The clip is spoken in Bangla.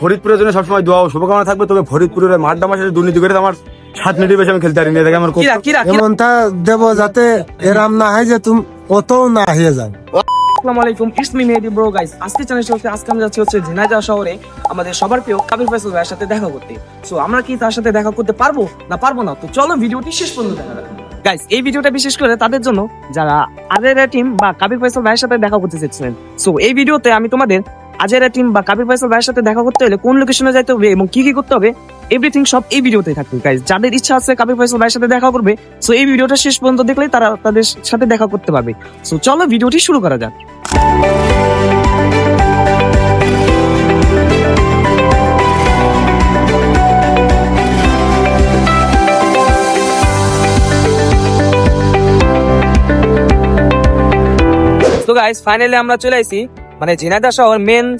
ফরিদপুরের জন্য সবসময় দোয়া ও শুভকামনা থাকবে। তবে ফরিদপুরের মাঠটা আমার সাথে দুর্নীতি করে আমার 7 মিনিটের বেশি আমি খেলতে পারি না। দেখে আমার এমনটা দেব যাতে এরাম না হয় যে তুমি অতও না হয়ে যায়। আসসালামু আলাইকুম, it's me Mehedi bro guys. আজকে চ্যানেল হচ্ছে আজকে আমি যাচ্ছি ঝিনাইদহ শহরে আমাদের সবার প্রিয় কাবির ফয়সাল ভাইয়ের সাথে দেখা করতে। সো আমরা কি তার সাথে দেখা করতে পারবো না? তো চলো ভিডিওটি শেষ পর্যন্ত দেখা যাক। গাইস, এই ভিডিওটা বিশেষ করে তাদের জন্য যারা আজেরা টিম বা কাবির ফয়সাল ভাইয়ের সাথে দেখা করতে চাচ্ছিলেন। সো এই ভিডিওতে আমি তোমাদের আজেরা টিম বা কাবির ফয়সাল ভাইয়ের সাথে দেখা করতে হলে কোন লোকেশনে যাইতে হবে এবং কি কি করতে হবে এভরিথিং সব এই ভিডিওতে থাকবে। গাইস, যাদের ইচ্ছা আছে কাবির ফয়সাল ভাইয়ের সাথে দেখা করবে, সো এই ভিডিওটা শেষ পর্যন্ত দেখলে তারা তাদের সাথে দেখা করতে পারবে। সো চলো ভিডিওটি শুরু করা যাক। তো গাইস, ফাইনালি আমরা চলে আসি মানে ঝিনাইদহ শহর মেন